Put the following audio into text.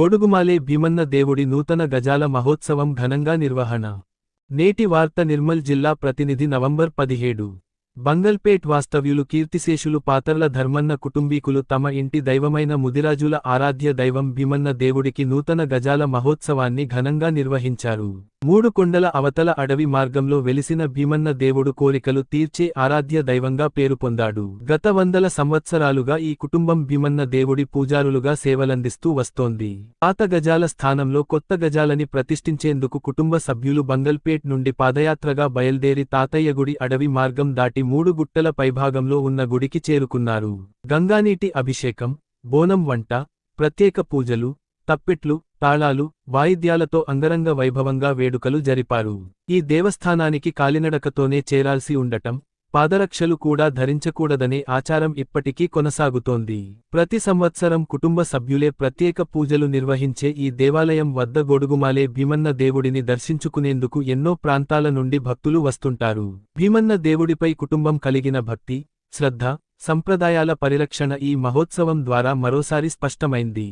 గొడుగుమాలే భీమన్న దేవుడి నూతన గజాల మహోత్సవం ఘనంగా నిర్వహణ. నేటి వార్త నిర్మల్ జిల్లా ప్రతినిధి నవంబర్ 17. బంగల్పేట్ వాస్తవ్యులు కీర్తిశేషులు పాతర్ల ధర్మన్న కుటుంబీకులు తమ ఇంటి దైవమైన ముదిరాజుల ఆరాధ్య దైవం భీమన్న దేవుడికి నూతన గజాల మహోత్సవాన్ని ఘనంగా నిర్వహించారు. మూడు కొండల అవతల అడవి మార్గంలో వెలిసిన భీమన్న దేవుడు కోరికలు తీర్చే ఆరాధ్య దైవంగా పేరు పొందాడు. గత 100 సంవత్సరాలుగా ఈ కుటుంబం భీమన్న దేవుడి పూజారులుగా సేవలందిస్తూ వస్తోంది. పాత గజాల స్థానంలో కొత్త గజాలని ప్రతిష్ఠించేందుకు కుటుంబ సభ్యులు బంగల్పేట్ నుండి పాదయాత్రగా బయల్దేరి తాతయ్య గుడి అడవి మార్గం దాటి 3 గుట్టల పైభాగంలో ఉన్న గుడికి చేరుకున్నారు. గంగానీటి అభిషేకం, బోనం వంట, ప్రత్యేక పూజలు, తప్పెట్లు, తాళాలు, వాయిద్యాలతో అంగరంగ వైభవంగా వేడుకలు జరిపారు. ఈ దేవస్థానానికి కాలినడకతోనే చేరాల్సి ఉండటం, పాదరక్షలు కూడా ధరించకూడదనే ఆచారం ఇప్పటికీ కొనసాగుతోంది. ప్రతి సంవత్సరం కుటుంబ సభ్యులే ప్రత్యేక పూజలు నిర్వహించే ఈ దేవాలయం వద్ద గొడుగుమాలే భీమన్న దేవుడిని దర్శించుకునేందుకు ఎన్నో ప్రాంతాల నుండి భక్తులు వస్తుంటారు. భీమన్న దేవుడిపై కుటుంబం కలిగిన భక్తి, శ్రద్ధ, సంప్రదాయాల పరిరక్షణ ఈ మహోత్సవం ద్వారా మరోసారి స్పష్టమైంది.